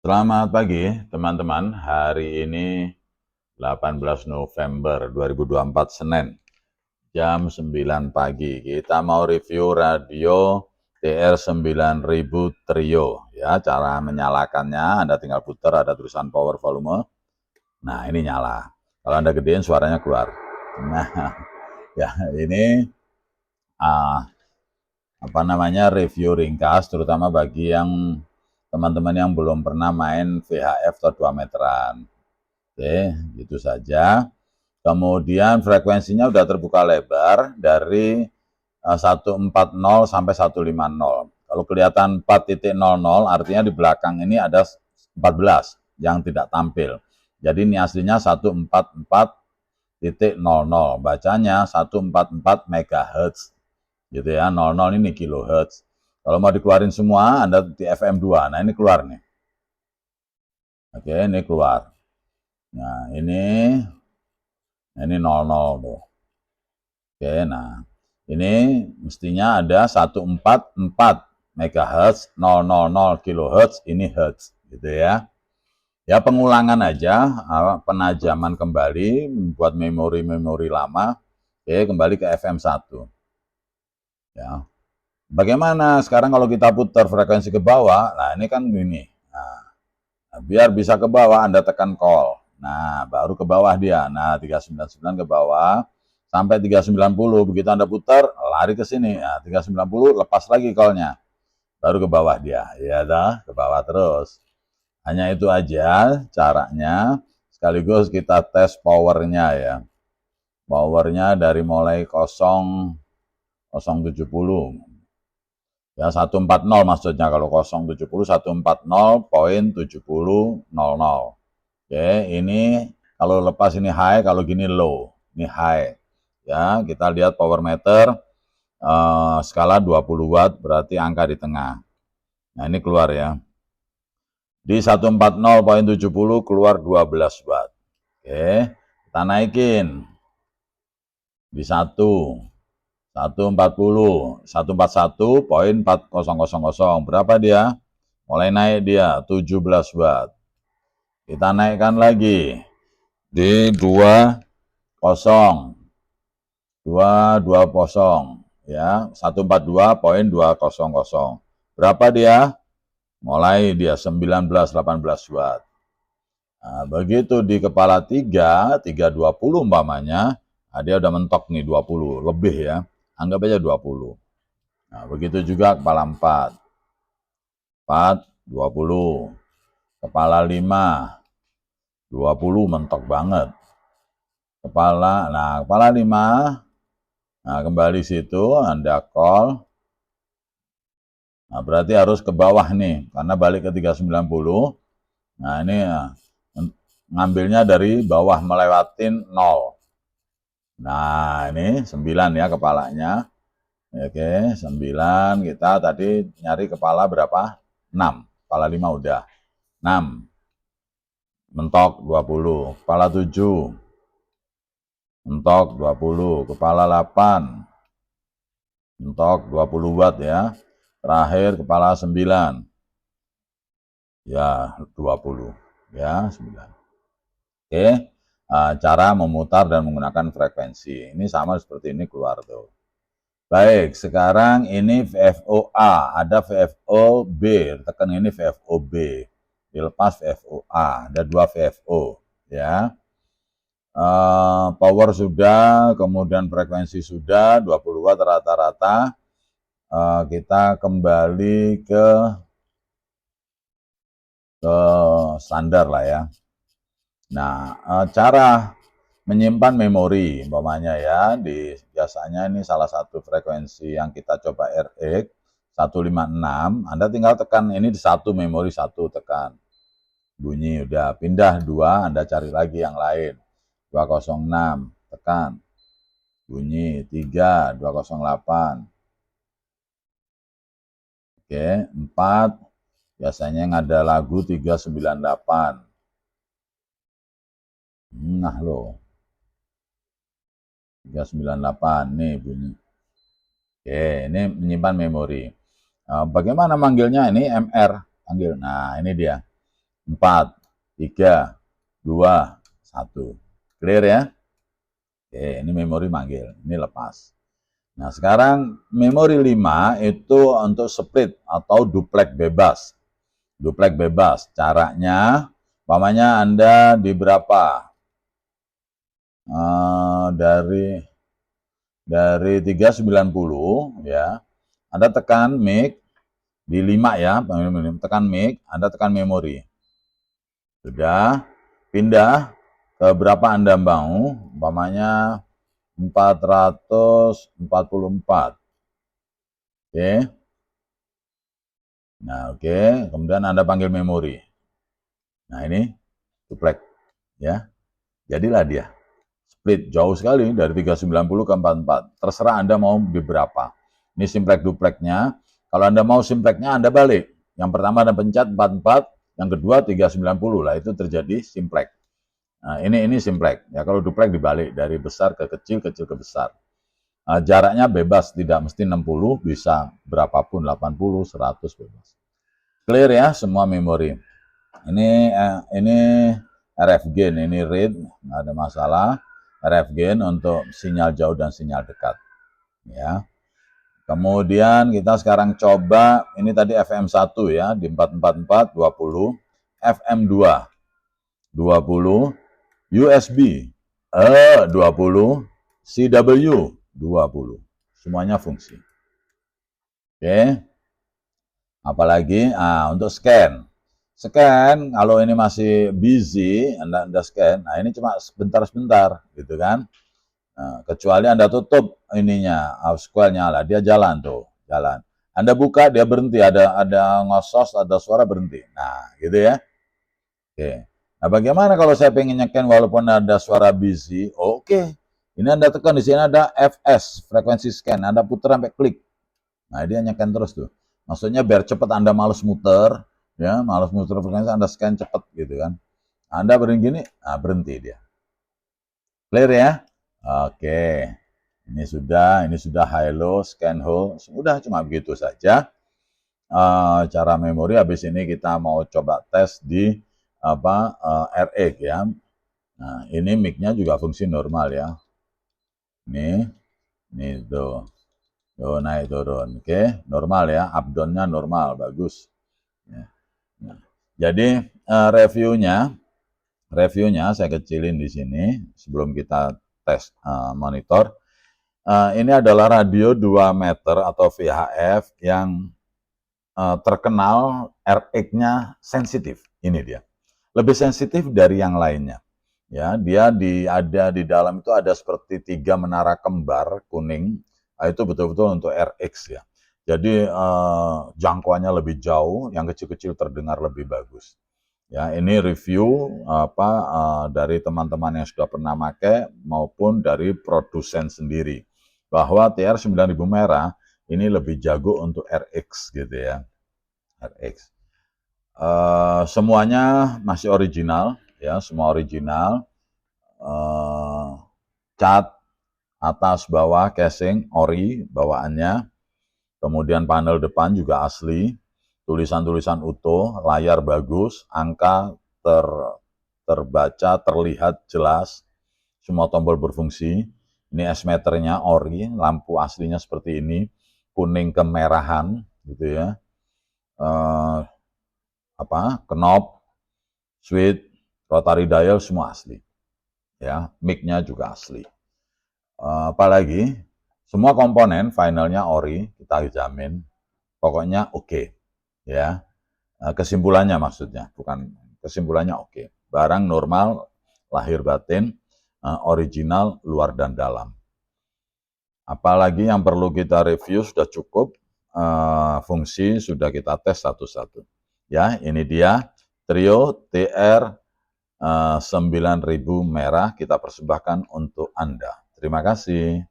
Selamat pagi teman-teman, hari ini 18 November 2024 Senin, jam 9 pagi. Kita mau review radio TR9000 Trio. Ya, cara menyalakannya, Anda tinggal putar, ada tulisan power volume. Nah, ini nyala. Kalau Anda gedein, suaranya keluar. Nah, ya ini review ringkas, terutama bagi yang teman-teman yang belum pernah main VHF atau 2 meteran. Oke, gitu saja. Kemudian frekuensinya udah terbuka lebar dari 140 sampai 150. Kalau kelihatan 4.00 artinya di belakang ini ada 14 yang tidak tampil. Jadi ini aslinya 144.00, bacanya 144 MHz. Gitu ya, 00 ini kilohertz. Kalau mau dikeluarin semua, Anda di FM2. Nah, ini keluar nih. Oke, ini keluar. Nah, ini 00 tuh. Oke, nah ini mestinya ada 144 MHz, 000 kHz, ini Hertz, gitu ya. Ya pengulangan aja, penajaman kembali, buat memori-memori lama, oke, kembali ke FM1. Ya. Bagaimana sekarang kalau kita putar frekuensi ke bawah, nah ini kan gini, nah, biar bisa ke bawah Anda tekan call, nah baru ke bawah dia, nah 399 ke bawah, sampai 390, begitu Anda putar, lari ke sini, nah 390, lepas lagi call-nya, baru ke bawah dia, ya dah, ke bawah terus. Hanya itu aja caranya, sekaligus kita tes powernya ya. Powernya dari mulai 070, ya 140 maksudnya, kalau 070 140.7000. Oke, ini kalau lepas ini high, kalau gini low, ini high. Ya, kita lihat power meter, skala 20 watt, berarti angka di tengah. Nah, ini keluar ya. Di 140.70 keluar 12 watt. Oke, kita naikin di 141.400. Berapa dia? Mulai naik dia 17 watt. Kita naikkan lagi di 20 ya, 142.200. Berapa dia? Mulai dia 19-18 watt. Nah, begitu di kepala 320 umpamanya, nah dia udah mentok nih 20 lebih ya. Anggap aja 20. Nah, begitu juga kepala 4. 20. Kepala 5, 20 mentok banget. Kepala 5, nah kembali situ Anda call. Nah, berarti harus ke bawah nih, karena balik ke 390. Nah, ini ngambilnya dari bawah melewatin 0. Nah, ini 9 ya kepalanya. Oke, 9. Kita tadi nyari kepala berapa? 6. Kepala 5 udah. 6. Mentok 20. Kepala 7. Mentok 20. Kepala 8. Mentok 20 watt ya. Terakhir kepala 9. Ya, 20. Ya, 9. Oke, cara memutar dan menggunakan frekuensi. Ini sama seperti ini keluar tuh. Baik, sekarang ini VFO-A, ada VFO-B, tekan ini VFO-B, dilepas VFO-A, ada 2 VFO, ya. Power sudah, kemudian frekuensi sudah, 20 watt rata-rata. Kita kembali ke standar lah ya. Nah, cara menyimpan memori, umpamanya ya, biasanya ini salah satu frekuensi yang kita coba RX 156, Anda tinggal tekan ini di satu memori, satu tekan. Bunyi udah, pindah 2, Anda cari lagi yang lain. 206, tekan. Bunyi 3, 208. Oke, 4, biasanya yang ada lagu 398. Nah loh, 398 nih bunyi. Oke, ini menyimpan memori. Bagaimana manggilnya? Ini MR panggil. Nah, ini dia. 4, 3, 2, 1. Clear ya? Oke, ini memori manggil, ini lepas. Nah, sekarang memori 5 itu untuk split atau duplek bebas. Duplek bebas. Caranya, umpamanya Anda di berapa? Dari 390 ya. Anda tekan mic di 5 ya, tekan mic, Anda tekan memori. Sudah, pindah ke berapa Anda mau, umpamanya 444. Oke. Nah, oke, kemudian Anda panggil memori. Nah, ini duplek ya. Jadilah dia. Split jauh sekali dari 390 ke 44. Terserah Anda mau di berapa. Ini simplex dupleknya. Kalau Anda mau simplexnya Anda balik. Yang pertama Anda pencet 44, yang kedua 390 lah, itu terjadi simplex. Nah, ini simplex. Ya, kalau duplek dibalik dari besar ke kecil, kecil ke besar. Jaraknya bebas, tidak mesti 60, bisa berapapun, 80, 100 bebas. Clear ya semua memori. Ini RF gain, ini read, nggak ada masalah. RF gain untuk sinyal jauh dan sinyal dekat. Ya. Kemudian kita sekarang coba, ini tadi FM1 ya, di 444 20, FM2 20, USB 20, CW 20. Semuanya fungsi. Oke. Apalagi untuk scan. Scan, kalau ini masih busy, Anda scan, nah ini cuma sebentar-sebentar, gitu kan. Nah, kecuali Anda tutup ininya, square nyala, dia jalan tuh, jalan. Anda buka, dia berhenti, ada ngosos, ada suara berhenti. Nah, gitu ya. Oke. Nah, bagaimana kalau saya pengen nyekan walaupun ada suara busy? Oke. Ini Anda tekan, di sini ada FS, frekuensi scan. Anda putar sampai klik. Nah, dia nyekan terus tuh. Maksudnya biar cepat Anda males muter, ya, males muter frekuensi, Anda scan cepat gitu kan. Anda berhenti gini, nah berhenti dia. Clear ya? Oke. Ini sudah high low, scan hold, sudah cuma begitu saja. Cara memori. Habis ini kita mau coba tes di RX ya. Nah, ini mic-nya juga fungsi normal ya. Ini tuh. Tuh naik turun. Oke, normal ya. Up down-nya normal, bagus. Ya. Nah, jadi reviewnya saya kecilin di sini sebelum kita tes monitor. Ini adalah radio 2 meter atau VHF yang terkenal RX-nya sensitif. Ini dia. Lebih sensitif dari yang lainnya. Ya, dia ada di dalam itu ada seperti 3 menara kembar kuning. Itu betul-betul untuk RX ya. Jadi jangkauannya lebih jauh, yang kecil-kecil terdengar lebih bagus. Ya, ini review dari teman-teman yang sudah pernah pakai maupun dari produsen sendiri, bahwa TR 9000 merah ini lebih jago untuk RX gitu ya. RX. Semuanya masih original ya, semua original. Cat atas bawah casing ori bawaannya. Kemudian panel depan juga asli, tulisan-tulisan utuh, layar bagus, angka terbaca, terlihat jelas, semua tombol berfungsi. Ini S-meternya ori, lampu aslinya seperti ini, kuning kemerahan, gitu ya. Knob, switch, rotary dial semua asli. Ya, mic-nya juga asli. Apalagi semua komponen finalnya ori, kita jamin. Pokoknya oke. Ya. Kesimpulannya maksudnya, bukan kesimpulannya oke. Barang normal, lahir batin, original, luar dan dalam. Apalagi yang perlu kita review sudah cukup, fungsi sudah kita tes satu-satu. Ya, ini dia Trio TR 9000 merah kita persembahkan untuk Anda. Terima kasih.